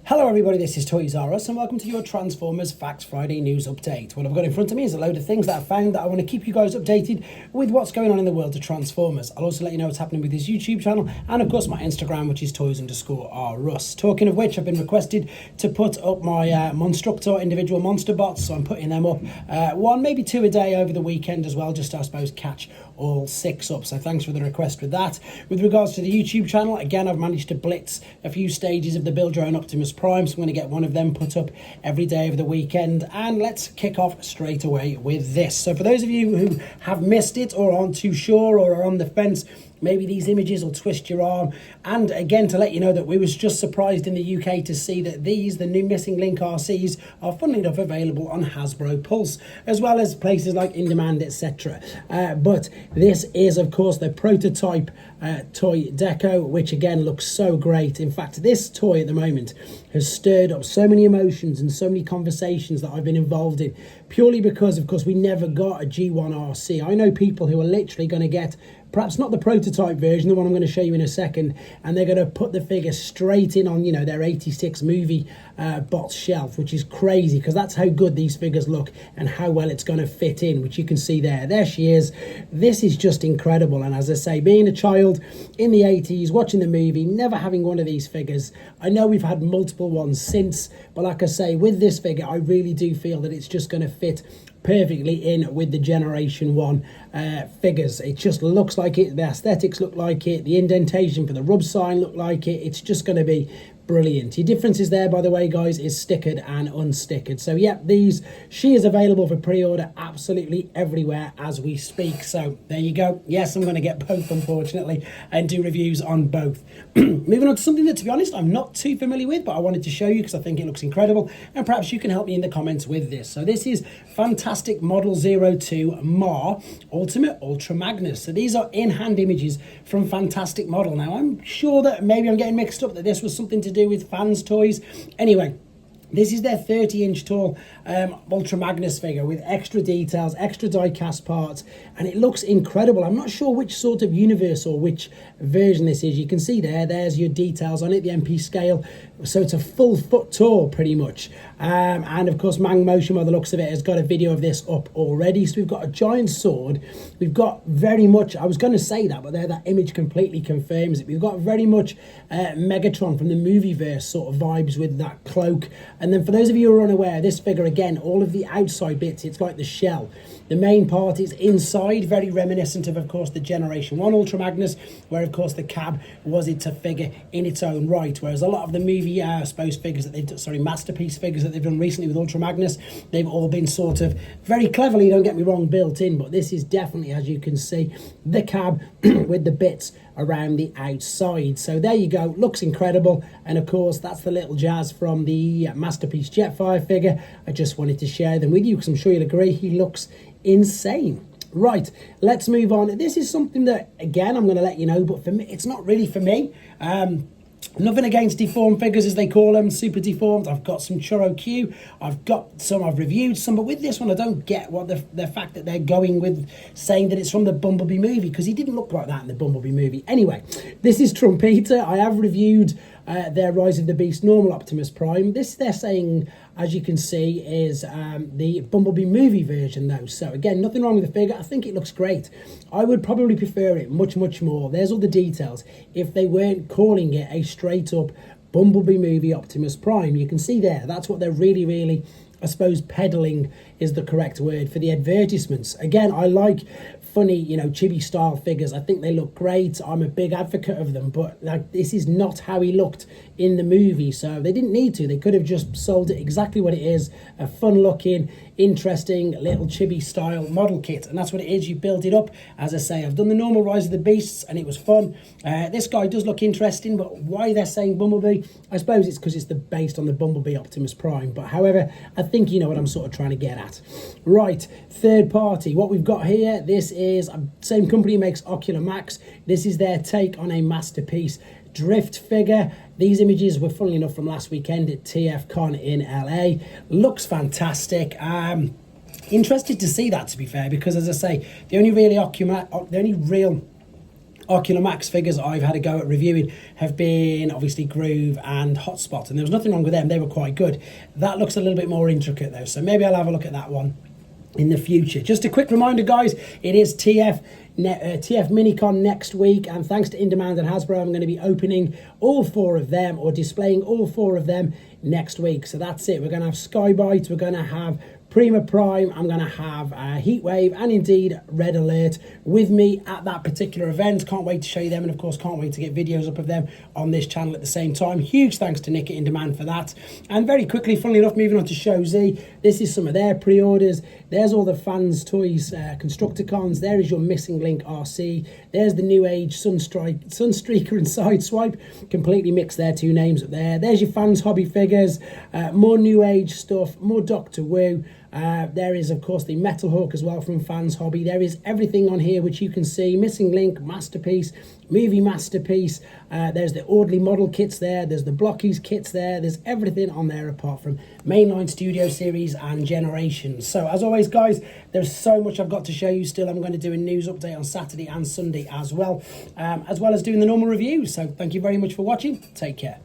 Hello everybody, this is Toys R Us and welcome to your Transformers Facts Friday news update. What I've got in front of me is a load of things that I found that I want to keep you guys updated with what's going on in the world of Transformers. I'll also let you know what's happening with this YouTube channel and of course my Instagram, which is Toys_R_Us. Talking of which, I've been requested to put up my Monstructor individual monster bots, so I'm putting them up one, maybe two a day over the weekend as well, just to, I suppose, catch all six up. So thanks for the request with that. With regards to the YouTube channel, again, I've managed to blitz a few stages of the Build Your Own Optimus Prime, so I'm going to get one of them put up every day over the weekend. And let's kick off straight away with this. So for those of you who have missed it or aren't too sure or are on the fence, maybe these images will twist your arm. And again, to let you know that we was just surprised in the UK to see that these, the new Missing Link Arcees, are funnily enough available on Hasbro Pulse, as well as places like In Demand, etc. But this is, of course, the prototype toy deco, which again looks so great. In fact, this toy at the moment has stirred up so many emotions and so many conversations that I've been involved in, purely because, of course, we never got a G1 RC. I know people who are literally going to get perhaps not the prototype version, the one I'm going to show you in a second, and they're going to put the figure straight in on, you know, their 86 movie box shelf, which is crazy because that's how good these figures look and how well it's going to fit in, which you can see there. There she is. This is just incredible. And as I say, being a child in the 80s, watching the movie, never having one of these figures, I know we've had multiple ones since, but like I say, with this figure, I really do feel that it's just going to fit perfectly in with the Generation 1 figures. It just looks like it, the aesthetics look like it, the indentation for the rub sign look like it. It's just going to be brilliant. Your differences there, by the way, guys, is stickered and unstickered. So yeah, she is available for pre-order absolutely everywhere as we speak. So there you go. Yes, I'm going to get both, unfortunately, and do reviews on both. Moving on to something that, to be honest, I'm not too familiar with, but I wanted to show you because I think it looks incredible, and perhaps you can help me in the comments with this. So this is Fantastic Model 02 MAR Ultimate Ultra Magnus. So these are in-hand images from Fantastic Model. Now, I'm sure that maybe I'm getting mixed up, that this was something to do with fans' toys. Anyway, this is their 30-inch tall Ultra Magnus figure with extra details, extra die-cast parts, and it looks incredible. I'm not sure which sort of universe or which version this is. You can see there's your details on it, the MP scale. So it's a full foot tall, pretty much. And of course, Mang Motion, by the looks of it, has got a video of this up already. So we've got a giant sword. We've got very much, I was going to say that, but there, that image completely confirms it. We've got very much Megatron from the movieverse sort of vibes with that cloak. And then for those of you who are unaware, this figure, again, all of the outside bits, it's like the shell. The main part is inside, very reminiscent of course, the Generation 1 Ultra Magnus, where, of course, the cab was its a figure in its own right. Whereas a lot of the movie, I suppose, figures that they've done, sorry, masterpiece figures that they've done recently with Ultra Magnus, they've all been sort of very cleverly, don't get me wrong, built in. But this is definitely, as you can see, the cab with the bits around the outside. So there you go, looks incredible. And of course, that's the little jazz from the Masterpiece Jetfire figure. I just wanted to share them with you because I'm sure you'll agree he looks insane. Right, let's move on. This is something that, again, I'm going to let you know, but for me, it's not really for me. Nothing against deformed figures, as they call them, super deformed. I've got some Churro Q. I've got some, I've reviewed some, but with this one, I don't get what the fact that they're going with saying that it's from the Bumblebee movie, because he didn't look like that in the Bumblebee movie. Anyway, this is Trumpeter. I have reviewed their Rise of the Beast normal Optimus Prime. This, they're saying, as you can see, is the Bumblebee movie version, though. So again, nothing wrong with the figure. I think it looks great. I would probably prefer it much more. There's all the details. If they weren't calling it a straight up Bumblebee movie Optimus Prime, you can see there. That's what they're really, I suppose, peddling is the correct word for the advertisements. Again, I like funny, you know, chibi style figures. I think they look great. I'm a big advocate of them, but like, this is not how he looked in the movie, so they didn't need to. They could have just sold it exactly what it is, a fun looking, interesting little chibi style model kit, and that's what it is. You build it up. As I say, I've done the normal Rise of the Beasts and it was fun. This guy does look interesting, but why they're saying Bumblebee, I suppose it's because it's based on the Bumblebee Optimus Prime. But however, I think you know what I'm sort of trying to get at. Right, third party, what we've got here, this is same company makes Ocular Max. This is their take on a Masterpiece Drift figure. These images were, funnily enough, from last weekend at TF Con in LA. Looks fantastic. Interested to see that, to be fair, because as I say, the only real Ocular Max figures I've had a go at reviewing have been obviously Groove and Hotspot, and there was nothing wrong with them. They were quite good. That looks a little bit more intricate though, so maybe I'll have a look at that one in the future. Just a quick reminder, guys, it is TF Minicon next week, and thanks to In Demand and Hasbro, I'm going to be opening all 4 of them, or displaying all 4 of them next week. So that's it. We're going to have Skybite, we're going to have Prima Prime, I'm going to have Heatwave, and indeed Red Alert with me at that particular event. Can't wait to show you them, and of course can't wait to get videos up of them on this channel at the same time. Huge thanks to Nick at In Demand for that. And very quickly, funnily enough, moving on to Show Z, this is some of their pre-orders. There's all the Fans Toys Constructicons. There is your Missing Link Arcee. There's the New Age Sunstreaker and Sideswipe. Completely mixed their 2 names up there. There's your Fans Hobby figures. More New Age stuff. More Doctor Wu. There is, of course, the Metal Hawk as well from Fans Hobby. There is everything on here which you can see. Missing Link, Masterpiece, Movie Masterpiece. There's the Audley model kits there. There's the Blockies kits there. There's everything on there apart from mainline Studio Series and Generations. So, as always, guys, there's so much I've got to show you still. I'm going to do a news update on Saturday and Sunday as well as doing the normal reviews. So, thank you very much for watching. Take care.